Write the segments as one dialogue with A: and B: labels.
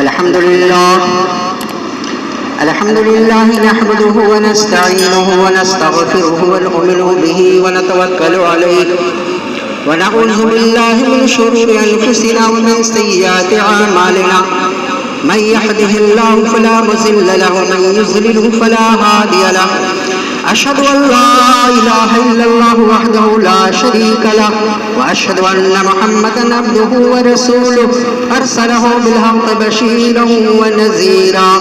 A: الحمد لله نحمده ونستعينه ونستغفره ونؤمن به ونتوكل عليه ونعوذ بالله من شرور أنفسنا ومن سيئات أعمالنا من يهده الله فلا مضل له ومن يضلل فلا هادي له أشهد أن لا إله إلا الله وحده لا شريك له وأشهد أن محمدا عبده ورسوله أرسله بالحق بشيرا ونذيرا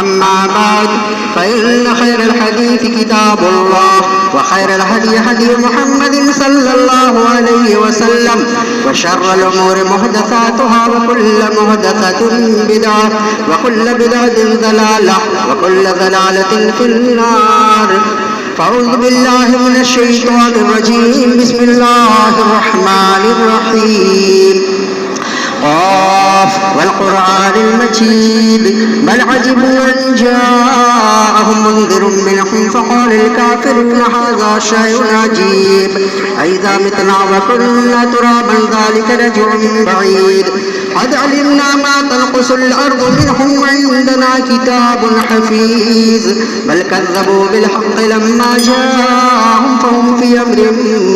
A: أما بعد فإن خير الحديث كتاب الله وخير الهدي هدي محمد صلى الله عليه وسلم وشر الأمور محدثاتها وكل محدثة بدعة وكل بدعة ضلالة وكل ضلالة في النار. فأعوذ بالله من الشيطان الرجيم. بسم الله الرحمن الرحيم. قاف والقرآن المجيد بل عجبوا أن جاءهم منذر منهم فقال الكافرون هذا شيء عجيب أئذا متنا وكنا ترابا ذلك رجع بعيد قد علمنا ما تنقص الأرض منهم وعندنا كتاب حفيظ بل كذبوا بالحق لما جاءهم فهم في أمر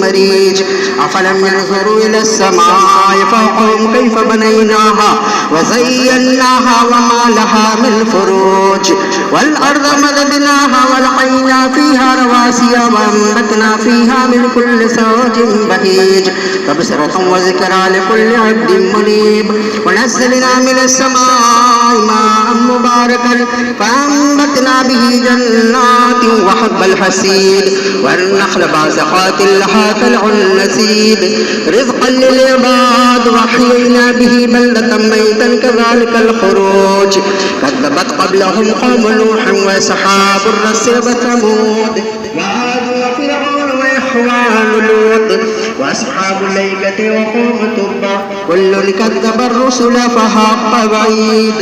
A: مريج أفلم ينظروا إلى السماء فوقهم كيف بنيناها وزيناها وما لها من فروج والأرض مددناها والقينا فيها رواسي وأنبتنا فيها من كل زوج بهيج تبصرة وذكرى لكل عبد منيب ونزلنا من السماء ماء مباركا فأنبتنا به جنات وحب الحصيد والنخل باسقات لها طلع نضيد رزقا للعباد وأحيينا به بلدة ميتا كذلك الخروج كذبت قبلهم قوم نوح وأصحاب الرس وثمود وعاد وفرعون وإخوان لوط وأصحاب الأيكة وقوم تبع كل كذب الرسل فحق وعيد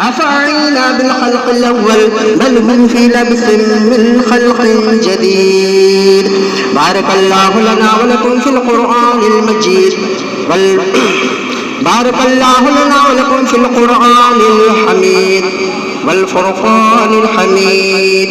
A: أفعينا بالخلق الأول بل هم في لبس من خلق جديد. بارك الله لنا ولكم في القرآن المجيد بارك الله لنا ولكم في القرآن الحميد والفرقان الحميد.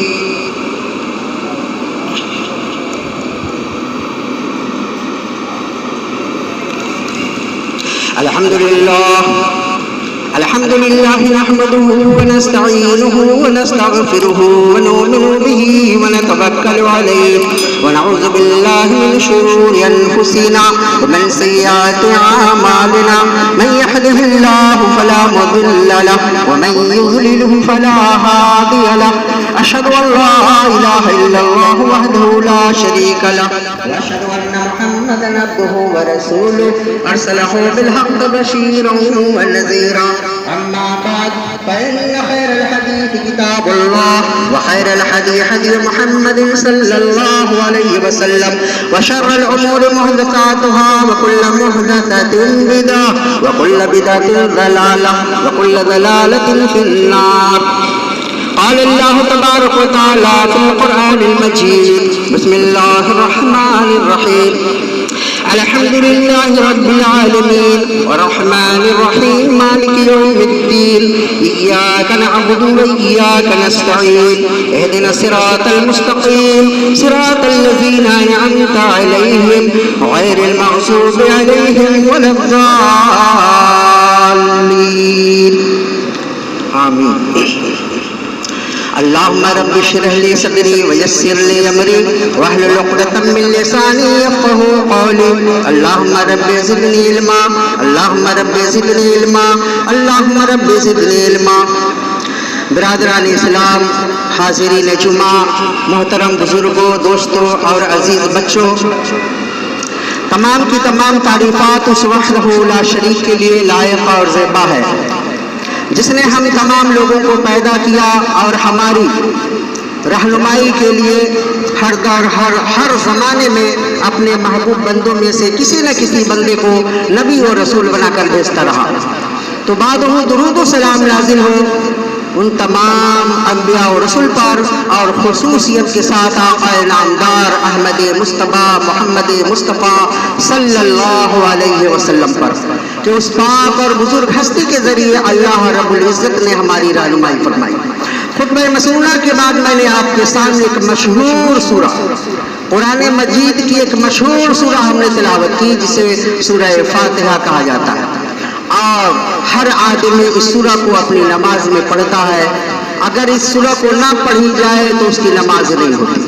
A: الحمد لله نحمده ونستعينه ونستغفره ونؤمن به ونتوكل عليه ونعوذ بالله من شرور أنفسنا ومن سيئات أعمالنا من يهده الله فلا مضل له ومن يضلله فلا هادي له أشهد أن لا إله إلا الله وحده لا شريك له وأشهد أن محمدا عبده ورسوله أرسله بالحق بشيرا ونذيرا. أما بعد فإن خير الحديث كتاب الله وخير الهدي هدي محمد صلى الله عليه وسلم وشر الأمور محدثاتها وكل محدثة بدعة وكل بدعة ضلالة وكل ضلالة في النار. قال الله تبارك وتعالى في القرآن المجيد بسم الله الرحمن الرحيم الحمد لله رب العالمين الرحمن الرحيم مالك يوم الدين إياك نعبد وإياك نستعين اهدنا الصراط المستقيم صراط الذين أنعمت عليهم غير المغضوب عليهم ولا الضالين آمين. اللهم رب اشرح لي صدري ويسر لي امري واحلل عقدة من لساني يفقهوا قولي. اللهم رب زدني علما اللهم رب زدني علما اللهم رب زدني علما. برادران اسلام، حاضرین جمعہ، محترم بزرگوں، دوستوں اور عزیز بچوں، تمام کی تمام تعریفات اس وحدہ لا شریک کے لیے لائق اور زیبا ہے جس نے ہم تمام لوگوں کو پیدا کیا اور ہماری رہنمائی کے لیے ہر زمانے میں اپنے محبوب بندوں میں سے کسی نہ کسی بندے کو نبی اور رسول بنا کر بھیجتا رہا. تو بعد وہ درود و سلام نازل ہو ان تمام انبیاء و رسول پر اور خصوصیت کے ساتھ آقا نامدار احمد مصطفیٰ محمد مصطفیٰ صلی اللہ علیہ وسلم پر کہ اس پاک اور بزرگ ہستی کے ذریعے اللہ رب العزت نے ہماری رہنمائی فرمائی۔ خطبہ مسنونہ کے بعد میں نے آپ کے سامنے ایک مشہور سورہ قرآن مجید کی ایک مشہور سورہ ہم نے تلاوت کی جسے سورہ فاتحہ کہا جاتا ہے، اور ہر آدمی اس سورہ کو اپنی نماز میں پڑھتا ہے۔ اگر اس سورہ کو نہ پڑھی جائے تو اس کی نماز نہیں ہوتی،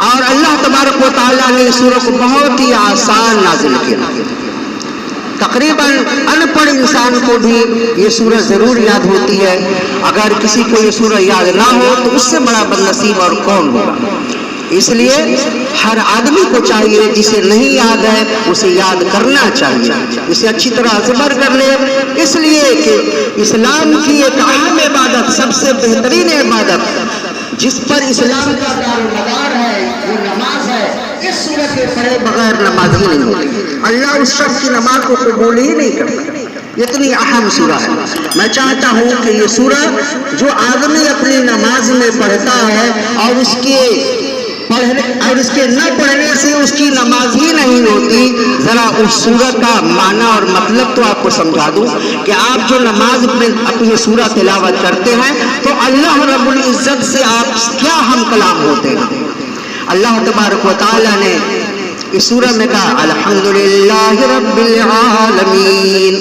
A: اور اللہ تبارک و تعالیٰ نے اس سورہ کو بہت ہی آسان نازل کیا۔ تقریباً ان پڑھ انسان کو بھی یہ سورہ ضرور یاد ہوتی ہے۔ اگر کسی کو یہ سورہ یاد نہ ہو تو اس سے بڑا بد نصیب اور کون ہوگا۔ اس لیے ہر آدمی کو چاہیے جسے نہیں یاد ہے اسے یاد کرنا چاہیے، اسے اچھی طرح زبر کر لے، اس لیے کہ اسلام کی ایک اہم عبادت، سب سے بہترین عبادت جس پر اسلام کا دار و مدار ہے وہ نماز ہے۔ اس سورت کے پڑھے بغیر نماز ہی نہیں ہوتی، اللہ اس شخص کی نماز کو قبول ہی نہیں کرتا۔ اتنی اہم سورہ ہے۔ میں چاہتا ہوں کہ یہ سورہ جو آدمی اپنی نماز میں پڑھتا ہے اور اس کے نہ پڑھنے سے اس کی نماز ہی نہیں ہوتی، ذرا اس سورہ کا معنی اور مطلب تو آپ کو سمجھا دوں کہ آپ جو نماز میں اپنی سورہ تلاوت کرتے ہیں تو اللہ رب العزت سے آپ کیا ہم کلام ہوتے ہیں۔ اللہ تبارک و تعالیٰ نے اس سورہ میں کہا الحمدللہ رب العالمین،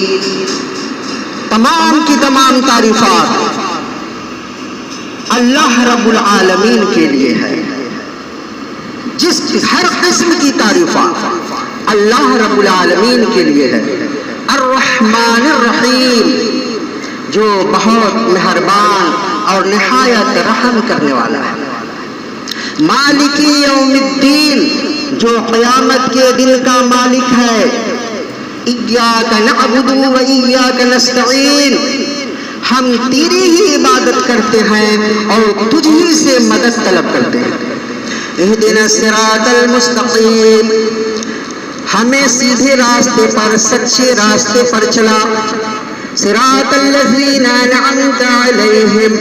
A: تمام کی تمام تعریفات اللہ رب العالمین کے لیے ہے۔ جس ہر قسم کی تعریفات اللہ رب العالمین کے لیے ہے۔ الرحمن الرحیم، جو بہت مہربان اور نہایت رحم کرنے والا ہے۔ مالک یوم الدین، جو قیامت کے دن کا مالک ہے۔ ایاک نعبد و ایاک نستعین، ہم تیری ہی عبادت کرتے ہیں اور تجھ ہی سے مدد طلب کرتے ہیں۔ اہدنا الصراط المستقیم، ہمیں سیدھے راستے پر، سچے راستے پر چلا۔ صراط الذین انعمت علیہم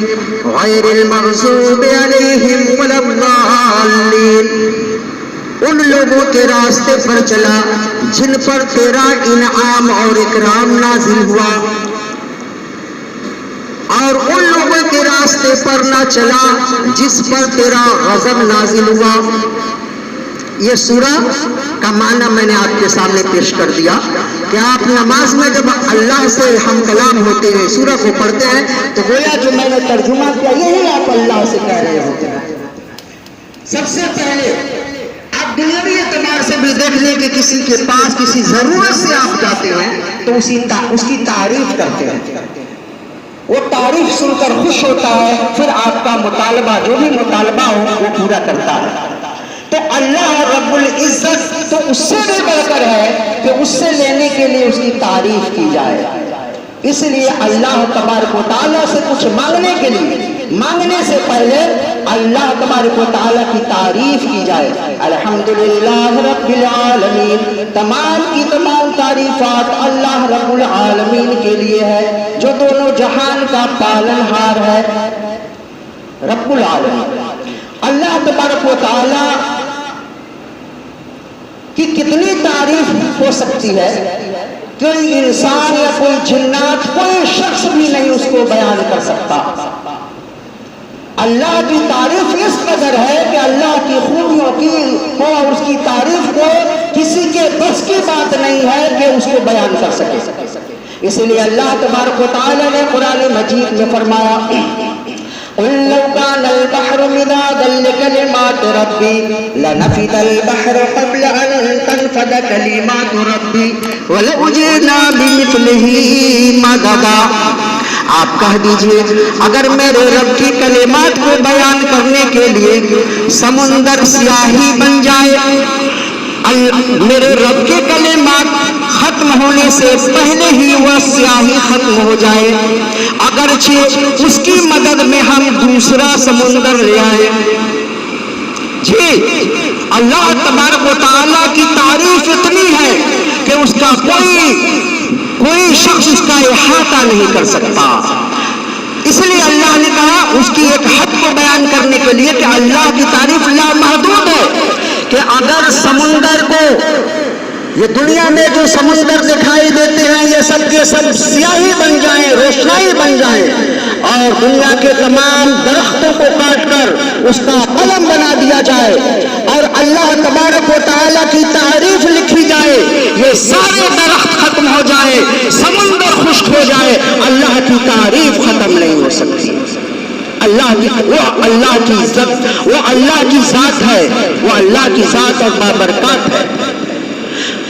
A: غیر المغضوب علیہم ولا الضالین، ان لوگوں کے راستے پر چلا جن پر تیرا انعام اور اکرام نازل ہوا، اور ان لوگوں کے راستے پر نہ چلا جس پر تیرا غضب نازل ہوا۔ یہ سورہ کا معنی میں نے آپ کے سامنے پیش کر دیا کہ آپ نماز میں جب اللہ سے ہم کلام ہوتے ہیں، سورہ کو پڑھتے ہیں، تو گویا جو میں نے ترجمہ کیا یہی آپ اللہ سے کہہ رہے ہوتے ہیں۔ سب سے پہلے آپ دنیاوی اعتبار سے بھی دیکھ لیں کہ کسی کے پاس کسی ضرورت سے آپ جاتے ہیں تو اس کی تعریف کرتے ہیں، وہ تعریف سن کر خوش ہوتا ہے، پھر آپ کا مطالبہ جو بھی مطالبہ ہو وہ پورا کرتا ہے۔ تو اللہ رب العزت تو اس سے بھی بڑھ کر ہے کہ اس سے لینے کے لیے اس کی تعریف کی جائے۔ اس لیے اللہ تبارک و تعالیٰ سے کچھ مانگنے کے لیے، مانگنے سے پہلے اللہ تبارک و تعالیٰ کی تعریف کی جائے۔ الحمدللہ رب العالمین، تمام کی تمام تعریفات اللہ رب العالمین کے لیے ہے، جو دونوں جہان کا پالن ہار ہے، رب العالمین۔ اللہ تبارک و تعالیٰ کی کتنی تعریف ہو سکتی ہے، کوئی انسان یا کوئی جنات، کوئی شخص بھی نہیں اس کو بیان کر سکتا۔ اللہ کی تعریف اس قدر ہے کہ اللہ کی خوبیوں کی اور اس کی تعریف کو کسی کے بس کی بات نہیں ہے کہ اس کو بیان کر سکے۔ اس لیے اللہ تبارک و تعالیٰ نے قرآن مجید میں فرمایا قُلْ لَوْ كَانَ الْبَحْرُ مِدَادًا لِكَلِمَاتِ رَبِّي لَنَفِدَ الْبَحْرُ قَبْلَ أَن تَنفَدَ كَلِمَاتُ رَبِّي وَلَوْ جِئْنَا بِمِثْلِهِ مَدَدًا، آپ کہہ دیجئے اگر میرے رب کی کلمات کو بیان کرنے کے لیے سمندر سیاہی بن جائے، میرے رب کے کلمات ختم ہونے سے پہلے ہی وہ سیاہی ختم ہو جائے، اگرچہ اس کی مدد میں ہم دوسرا سمندر لے آئے۔ جی اللہ تبارک و تعالیٰ کی تعریف اتنی ہے کہ اس کا کوئی شخص اس کا احاطہ نہیں کر سکتا۔ اس لیے اللہ نے کہا اس کی ایک حد کو بیان کرنے کے لیے کہ اللہ کی تعریف لامحدود ہے، کہ اگر سمندر کو، یہ دنیا میں جو سمندر دکھائی دیتے ہیں یہ سب کے سب سیاہی بن جائیں، روشنائی بن جائیں، اور دنیا کے تمام درختوں کو کاٹ کر اس کا قلم بنا دیا جائے اور اللہ تبارک و تعالیٰ کی تعریف لکھی جائے، یہ سارے درخت ختم ہو جائے، سمندر خشک ہو جائے، اللہ کی تعریف ختم نہیں ہو سکتی۔ وہ اللہ کی ذات ہے، وہ اللہ کی ذات اور بابرکات ہے۔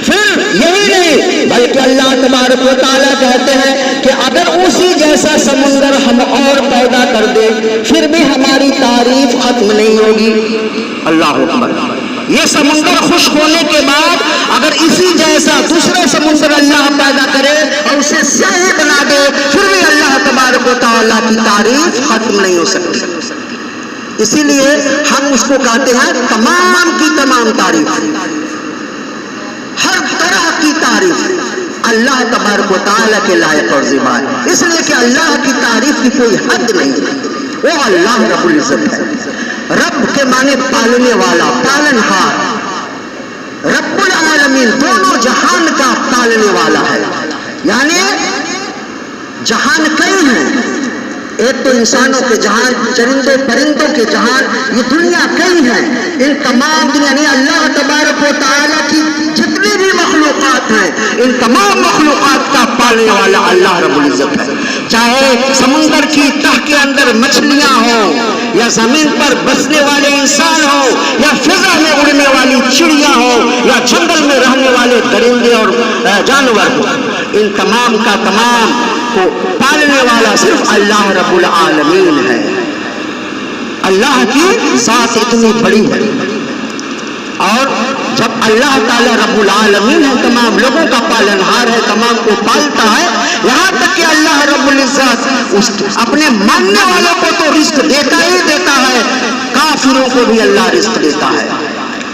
A: پھر یہی نہیں بلکہ اللہ تبارک و تعالیٰ کہتے ہیں کہ اگر اسی جیسا سمندر ہم اور پیدا کر دیں پھر بھی ہماری تعریف ختم نہیں ہوگی۔ اللہ اکبر۔ یہ سمندر خشک ہونے کے بعد اگر اسی جیسا دوسرا سمندر اللہ پیدا کرے اور اسے سیاہی بنا دے پھر بھی اللہ تبارک و تعالیٰ کی تعریف ختم نہیں ہو سکتی۔ اسی لیے ہم اس کو کہتے ہیں تمام کی تمام تعریف، ہر طرح کی تعریف اللہ تبارک و تعالیٰ کے لائق اور ذمہ ہے، اس لیے کہ اللہ کی تعریف کی کوئی حد نہیں ہے۔ وہ اللہ رب العزت ہے۔ رب کے معنی پالنے والا، پالن ہار، رب العالمین دونوں جہان کا پالنے والا ہے، یعنی جہان کئی ہیں، ایک تو انسانوں کے جہان، چرندوں پرندوں کے جہان، یہ دنیا کئی ہیں، ان تمام دنیا یعنی اللہ تبارک و تعالیٰ کی جتنی بھی مخلوقات ہیں ان تمام مخلوقات کا پالنے والا اللہ رب العزت ہے۔ چاہے سمندر کی تہ کے اندر مچھلیاں ہوں یا زمین پر بسنے والے انسان ہوں یا فضا میں اڑنے والی چڑیاں ہوں یا جنگل میں رہنے والے درندے اور جانور ہوں، ان تمام کا تمام کو پالنے والا صرف اللہ رب العالمین ہے۔ اللہ کی ذات اتنی بڑی ہے، اور جب اللہ تعالیٰ رب العالمین ہے، تمام لوگوں کا پالنہار ہے، تمام کو پالتا ہے، یہاں تک کہ اللہ رب العزت اپنے ماننے والوں کو تو رزق دیتا ہی دیتا ہے، کافروں کو بھی اللہ رزق دیتا ہے۔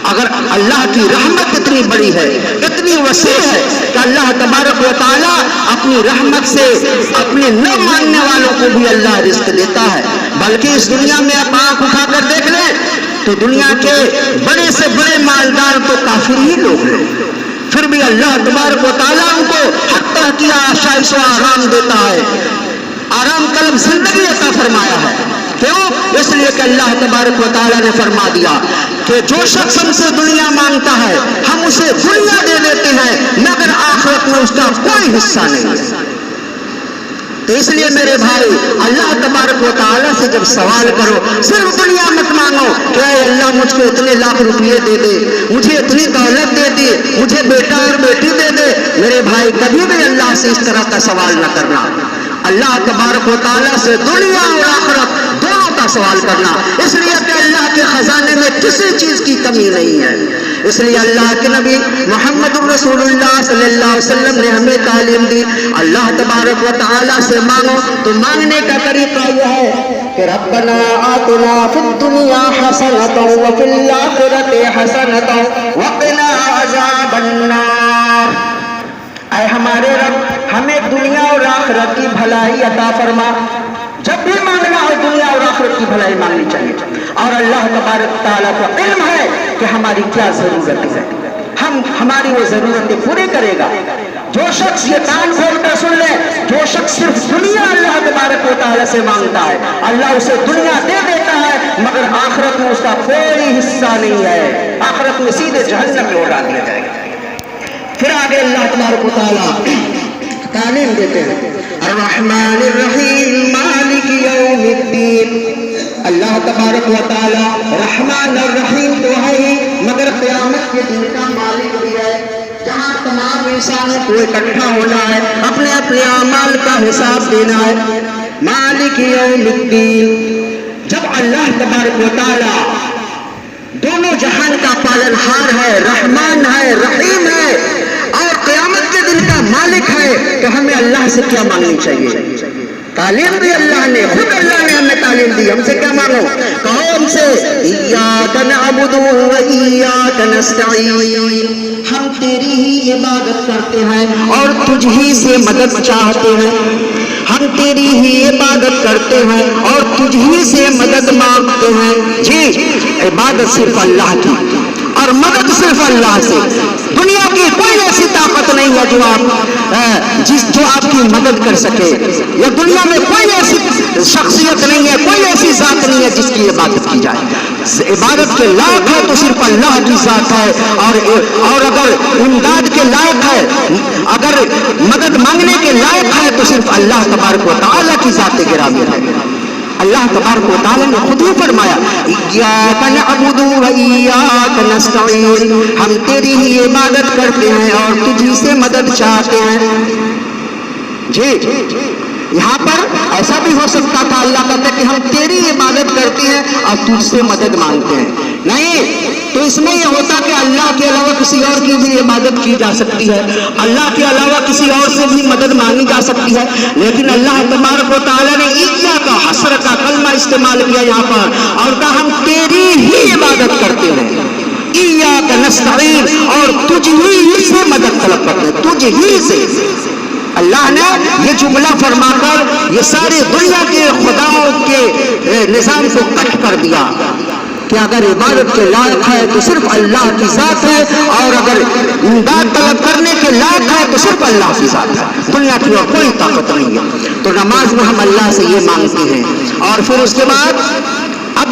A: اگر اللہ کی رحمت اتنی بڑی ہے، اتنی وسیع ہے کہ اللہ تبارک و تعالیٰ اپنی رحمت سے اپنے نہ ماننے والوں کو بھی اللہ رزق دیتا ہے۔ بلکہ اس دنیا میں آپ آنکھ اٹھا کر دیکھ لیں تو دنیا کے بڑے سے بڑے مالدار تو کافر ہی لوگ ہیں، پھر بھی اللہ تبارک و تعالیٰ ان کو حتی کیا آشائش و آرام دیتا ہے، آرام طلب زندگی عطا فرمایا ہے۔ کیوں؟ اس لیے کہ اللہ تبارک و تعالیٰ نے فرما دیا کہ جو شخص ہم سے دنیا مانگتا ہے ہم اسے دنیا دے دیتے ہیں مگر آخرت میں اس کا کوئی حصہ نہیں ہے۔ تو اس لیے میرے بھائی اللہ تبارک و تعالیٰ سے جب سوال کرو صرف دنیا مت مانگو کہ اے اللہ مجھ کو اتنے لاکھ روپیے دے دے، مجھے اتنی دولت دے دے، مجھے بیٹا اور بیٹی دے دے، میرے بھائی کبھی بھی اللہ سے اس طرح کا سوال نہ کرنا۔ اللہ تبارک و تعالیٰ سے دنیا اور آخرت دونوں کا سوال کرنا، اس لیے کہ اللہ کے خزانے میں کسی چیز کی کمی نہیں ہے۔ اس لیے اللہ کے نبی محمد رسول اللہ صلی اللہ علیہ وسلم نے ہمیں تعلیم دی، اللہ تبارک و تعالیٰ سے مانگو تو مانگنے کا طریقہ یہ ہے کہ ربنا آتنا فی الدنیا حسنۃ وفی الآخرۃ حسنۃ وقنا عذاب النار۔ اے ہمارے رب ہمیں دنیا اور آخرت کی بھلائی عطا فرما۔ جب بھی مانگنا ہو دنیا اور آخرت کی بھلائی مانگنی چاہیے، اور اللہ تبارک تعالیٰ کو علم ہے کہ ہماری کیا ضرورت ہے، ہماری وہ ضرورتیں پوری کرے گا۔ جو شخص یہ کان کھول کر سن لے، جو شخص صرف دنیا اللہ تبارک و تعالیٰ سے مانگتا ہے اللہ اسے دنیا دے دیتا ہے مگر آخرت میں اس کا کوئی حصہ نہیں ہے، آخرت میں سیدھے جہنم میں اڑا دیا جائے گا۔ پھر آگے اللہ تبارک و تعالیٰ تعلیم دیتے ہیں الرحمن الرحیم مالک یوم الدین۔ اللہ تبارک و تعالیٰ رحمان اور رحیم تو ہے ہی مگر قیامت کے دن کا مالک بھی ہے، جہاں تمام انسانوں کو اکٹھا ہونا ہے، اپنے اپنے اعمال کا حساب دینا ہے۔ مالک یوم الدین، جب اللہ تبارک و تعالیٰ دونوں جہان کا پالنہار ہے، رحمان ہے، رحیم ہے اور قیامت کے دن کا مالک ہے تو ہمیں اللہ سے کیا مانگنی چاہیے؟ تعلیم دی اللہ نے، خود اللہ نے ہمیں تعلیم دی، ہم سے کیا مانگو؟ کہو ہم سے ایاک نعبد و ایاک نستعین، ہم تیری ہی عبادت کرتے ہیں اور تجھ ہی سے مدد چاہتے ہیں، ہم تیری ہی عبادت کرتے ہیں اور تجھ ہی سے مدد مانگتے ہیں. جی عبادت صرف اللہ کی اور مدد صرف اللہ سے. دنیا کی کوئی ایسی طاقت نہیں ہے جو آپ کی مدد کر سکے, یا دنیا میں کوئی ایسی شخصیت نہیں ہے, کوئی ایسی ذات نہیں ہے جس کی عبادت کی جائے. عبادت کے لائق ہے تو صرف اللہ کی ذات ہے, اور اگر امداد کے لائق ہے, اگر مدد مانگنے کے لائق ہے تو صرف اللہ تبارک و تعالیٰ کی ذات گرامی ہے. اللہ تبارک و تعالیٰ نے خود ہی فرمایا ایاک نعبد و ایاک نستعین, ہم تیری ہی عبادت کرتے ہیں اور تجھی سے مدد چاہتے ہیں. جی یہاں پر ایسا بھی ہو سکتا تھا اللہ کہتا ہے کہ ہم تیری عبادت کرتے ہیں اور تجھ سے مدد مانگتے ہیں. نہیں, تو اس میں یہ ہوتا کہ اللہ کے علاوہ کسی اور کی بھی عبادت کی جا سکتی ہے, اللہ کے علاوہ کسی اور سے بھی مدد مانگی جا سکتی ہے, لیکن اللہ تبارک و تعالیٰ نے ایاک کا حسر کا کلمہ استعمال کیا یہاں پر اور کہا ہم تیری ہی عبادت کرتے ہیں. ایاک نستعین, اور تجھ ہی سے مدد طلب کرتے ہیں, تجھ ہی سے. اللہ نے یہ جملہ فرما کر یہ ساری دنیا کے خداؤں کے نظام کو کٹ کر دیا کہ اگر عبادت کے لائق ہے تو صرف اللہ کی ذات ہے, اور اگر امداد طلب کرنے کے لائق ہے تو صرف اللہ کی ذات ہے, دنیا کی اور کوئی طاقت نہیں ہے. تو نماز میں ہم اللہ سے یہ مانگتے ہیں, اور پھر اس کے بعد اب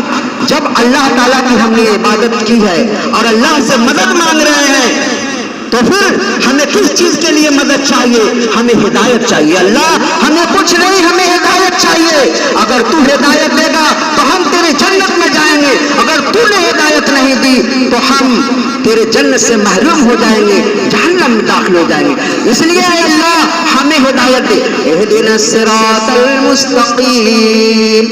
A: جب اللہ تعالیٰ کی ہم نے عبادت کی ہے اور اللہ سے مدد مانگ رہے ہیں تو پھر ہمیں کس چیز کے لیے مدد چاہیے؟ ہمیں ہدایت چاہیے. اللہ ہمیں کچھ نہیں, ہمیں ہدایت چاہیے. اگر تو ہدایت دے گا تو ہم تیرے جنت میں جائیں گے, اگر تو نے ہدایت نہیں دی تو ہم تیرے جنت سے محروم ہو جائیں گے, جہنم میں داخل ہو جائیں گے. اس لیے اے اللہ ہمیں ہدایت دے. اہدنا الصراط المستقیم,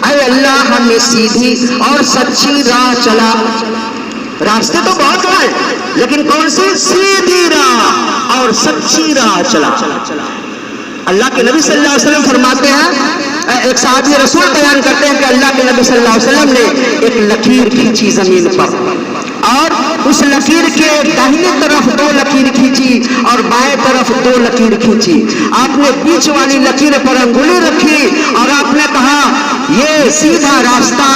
A: اے اللہ ہمیں سیدھی اور سچی راہ چلا. راستے تو بہت ہیں لیکن کون سی؟ سیدھی راہ اور سچی راہ چلا. اللہ کے نبی صلی اللہ علیہ وسلم فرماتے ہیں, ایک صحابی رسول بیان کرتے ہیں کہ اللہ کے نبی صلی اللہ علیہ وسلم نے ایک لکیر کھینچی زمین پر, اور اس لکیر کے داہنی طرف 2 لکیر کھینچی اور بائیں طرف 2 لکیر کھینچی. آپ نے بیچ والی لکیر پر انگلی رکھی اور آپ نے کہا یہ سیدھا راستہ,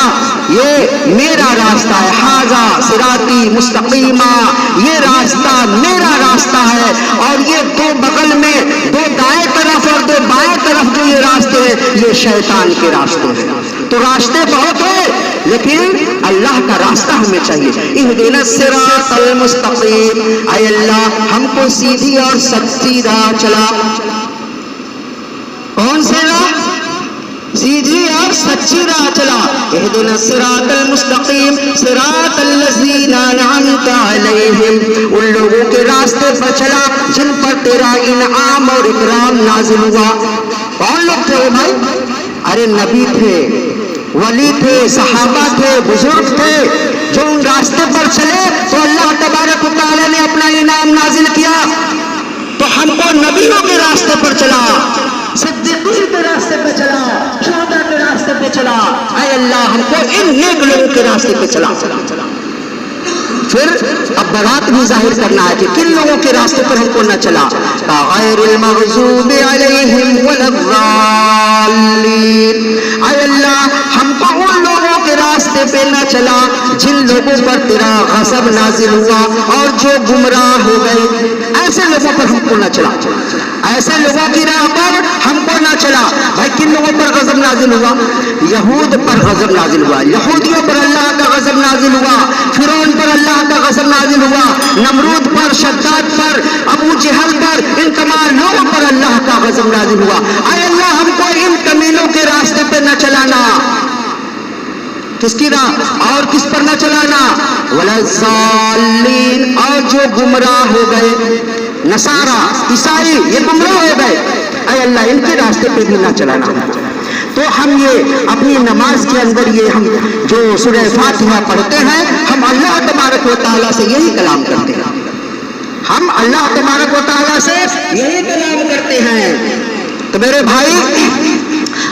A: یہ میرا راستہ ہے, ھذا صراطی مستقیمہ, یہ راستہ میرا راستہ ہے, اور یہ 2 بغل میں 2 دائیں طرف اور 2 بائیں طرف جو یہ راستے ہیں یہ شیطان کے راستے ہیں. تو راستے بہت ہیں لیکن اللہ کا راستہ ہمیں چاہیے. اہدنا الصراط المستقیم, اے اللہ ہم کو سیدھی اور سچی راہ چلا. کون سے راہ؟ سیدھی اور سچی راہ چلا. اہدنا الصراط المستقیم صراط الذین انعمت علیہم, ان لوگوں کے راستے پر چلا جن پر تیرا انعام اور اکرام نازل ہوا. کون لوگ تھے بھائی؟ ارے نبی تھے, ولی تھے, صحابہ تھے, بزرگ تھے, جو ان راستے پر چلے تو اللہ تبارک و تعالیٰ نے اپنا انعام نازل کیا. تو ہم کو نبیوں کے راستے پر چلا, صدیقین کے راستے پہ چلا, شہداء کے راستے پہ چلا. اے اللہ ہم کو ان نیک لوگوں کے راستے پہ چلا. پھر اب برات بھی ظاہر کرنا ہے کہ کن لوگوں کے راستے پر ہم کو نہ چلا. غیر المغضوب علیہم ولا الضالین, اے اللہ ہم کو ان لوگوں کے راستے پہ نہ چلا جن لوگوں پر تیرا غضب نازل ہوا اور جو گمراہ ہو گئے. ایسے لوگوں پر ہم کو نہ چلا, ایسے لوگوں کی راہ پر ہم کو نہ چلا. بھائی کن لوگوں پر غضب نازل ہوا؟ یہود پر غضب نازل ہوا, یہودیوں پر اللہ کا غضب نازل ہوا, فرعون پر اللہ کا غضب نازل ہوا, نمرود پر, شداد پر, ابو جہل پر, ان تمام لوگوں پر اللہ کا غضب نازل ہوا. اے اللہ ہم کو ان کمینوں کے راستے پہ نہ چلانا. کس کی راہ اور کس پر نہ چلانا؟ ولا الضالین, اور جو گمراہ ہو گئے, نصارہ, عیسائی, یہ گمراہ ہو گئے. اے اللہ ان کے راستے پہ بھی نہ چلانا. تو ہم یہ اپنی نماز کے اندر یہ ہم جو سورہ فاتحہ پڑھتے ہیں ہم اللہ تبارک و تعالیٰ سے یہی کلام کرتے ہیں. ہم اللہ تبارک و تعالیٰ سے یہی کلام کرتے ہیں. تو میرے بھائی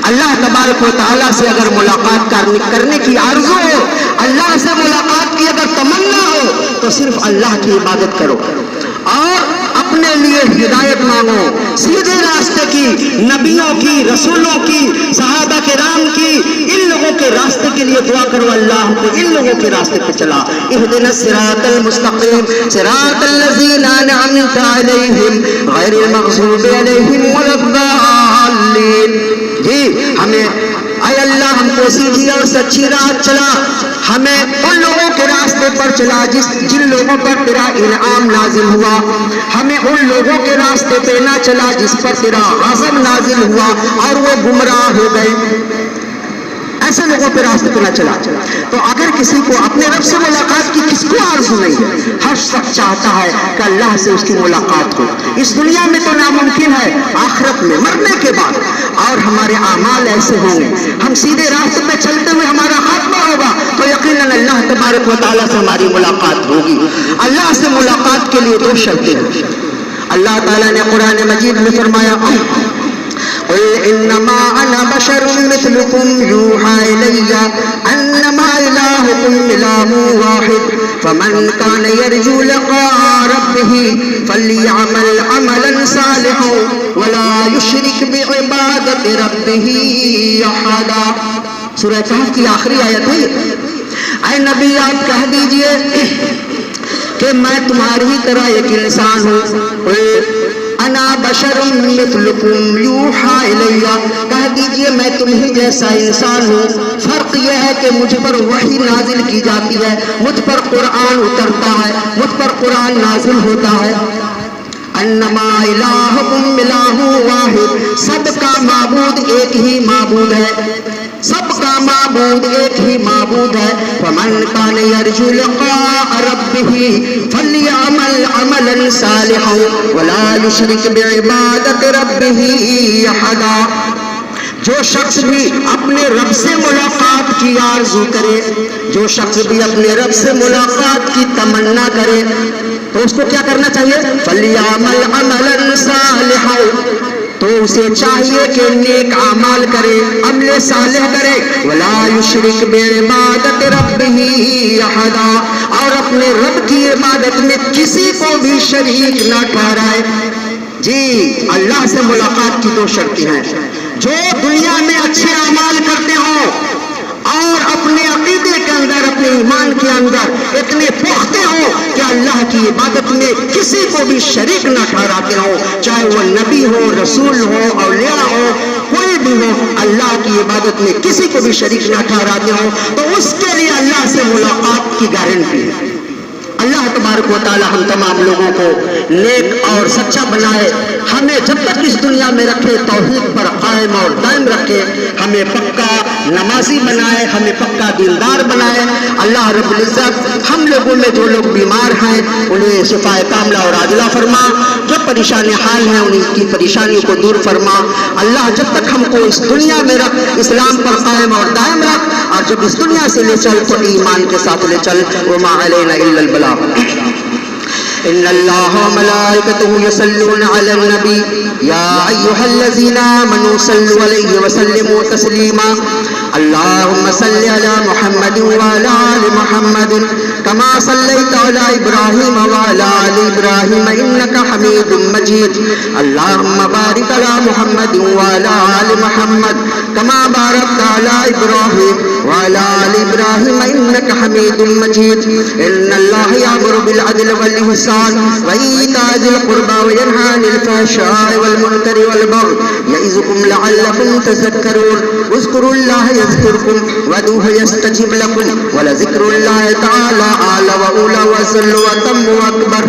A: اللہ تبارک و تعالیٰ سے اگر ملاقات کرنے کی آرزو ہو, اللہ سے ملاقات کی اگر تمنا ہو تو صرف اللہ کی عبادت کرو اور اپنے اپنے لیے ہدایت مانگو، سیدھے راستے کی، نبیوں کی، رسولوں کی، صحابہ کرام کی، ان لوگوں کے راستے کے لیے دعا کرو اللہ ہم کو ان لوگوں کے راستے پہ چلا۔ اہدنا الصراط المستقیم صراط الذین انعمت علیہم غیر المغضوب علیہم ولا الضالین۔ جی ہمیں اے اللہ ہم کو سیدھی اور سچی راہ چلا، ہمیں ان لوگوں کے راستے پر چلا جن لوگوں پر تیرا انعام نازل ہوا، ہمیں ان لوگوں کے راستے پہ نہ چلا جس پر تیرا غضب نازل ہوا اور وہ گمراہ ہو گئے، ایسے لوگوں پہ راستے پہ نہ چلا۔ تو اگر کسی کو اپنے رب سے ملاقات کی کس کو آرزو نہیں ہے؟ ہر شخص چاہتا ہے کہ اللہ سے اس کی ملاقات ہو، اس دنیا میں تو ناممکن ہے، آخرت میں مرنے کے بعد اور ہمارے اعمال ایسے ہوں گے، ہم سیدھے راستے پہ چلتے ہوئے ہمارا خاتمہ ہوگا تو یقیناً اللہ تبارک و تعالیٰ سے ہماری ملاقات ہوگی۔ اللہ سے ملاقات کے لیے دو شرطیں ہیں۔ اللہ تعالیٰ نے قرآن مجید میں فرمایا قل انما انا بشر مثلكم يوحى الي انما الهكم اله واحد فمن كان يرجو لقاء ربه فليعمل عملا صالحا ولا يشرك بعبادة ربه احدا۔ سورہ کہف کی آخری آیت ہے۔ اے نبی آپ کہہ دیجئے کہ میں تمہاری ہی طرح ایک انسان ہوں، انا بشر مثلکم یوحی الی، کہہ دیجئے میں تمہیں جیسا انسان ہوں، فرق یہ ہے کہ مجھ پر وحی نازل کی جاتی ہے، مجھ پر قرآن اترتا ہے، مجھ پر قرآن نازل ہوتا ہے۔ انما الہکم الہ واحد، سب کا معبود ایک ہی معبود ہے، سب کا معبود ایک ہی معبود ہے۔ فمن کان یرجو لقاء ربہ فلیعمل عملا صالحا ولا یشرک بعبادۃ ربہ احدا۔ جو شخص بھی اپنے رب سے ملاقات کی آرزو کرے، جو شخص بھی اپنے رب سے ملاقات کی تمنا کرے تو اس کو کیا کرنا چاہیے؟ فَلْيَعْمَلْ عَمَلًا صَالِحًا، تو اسے چاہیے کہ نیک اعمال کرے، عمل صالح کرے۔ وَلَا يُشْرِكْ بِعِبَادَةِ رَبِّهِ أَحَدًا، اور اپنے رب کی عبادت میں کسی کو بھی شریک نہ ٹھہرائے۔ جی اللہ سے ملاقات کی دو شرطیں ہیں۔ جو دنیا میں اچھے اعمال کرتے ہوں اور اپنے عقیدے کے اندر، اپنے ایمان کے اندر اتنے پختہ ہوں کہ اللہ کی عبادت میں کسی کو بھی شریک نہ ٹھہراتے ہوں، چاہے وہ نبی ہو، رسول ہو، اولیاء ہو، کوئی بھی ہو، اللہ کی عبادت میں کسی کو بھی شریک نہ ٹھہراتے ہوں تو اس کے لیے اللہ سے ملاقات کی گارنٹی ہے۔ اللہ تبارک و تعالی ہم تمام لوگوں کو نیک اور سچا بنائے، ہمیں جب تک اس دنیا میں رکھے توحید پر قائم اور دائم رکھے، ہمیں پکا نمازی بنائے، ہمیں پکا دیندار بنائے۔ اللہ رب العزت ہم لوگوں میں جو لوگ بیمار ہیں انہیں شفائے کاملہ اور عاجلہ فرما، جو پریشان حال ہیں ان کی پریشانیوں کو دور فرما۔ اللہ جب تک ہم کو اس دنیا میں رکھ، اسلام پر قائم اور دائم رکھ، اور جب اس دنیا سے لے چل تو ایمان کے ساتھ لے چل۔ وما علینا الا البلاغ۔ ان اللہ وملائکته یصلون علی النبی یا ایھا الذین آمنوا صلوا علیہ وسلموا تسلیما۔ اللهم صل على محمد وعلى آل محمد كما صليت على إبراهيم وعلى آل إبراهيم إنك حميد مجيد۔ اللهم بارك على محمد وعلى آل محمد كما باركت على إبراهيم وعلى آل إبراهيم إنك حميد مجيد۔ إن الله يأمر بالعدل والإحسان وإيتاء ذي القربى وينهى عن الفحشاء والمنكر والبغي يعظكم لعلكم تذكرون۔ اذكروا الله يذكركم وادعوه يستجب لكم ولذكر الله تعالى أعلى وأولى وأجل وأتم وأكبر۔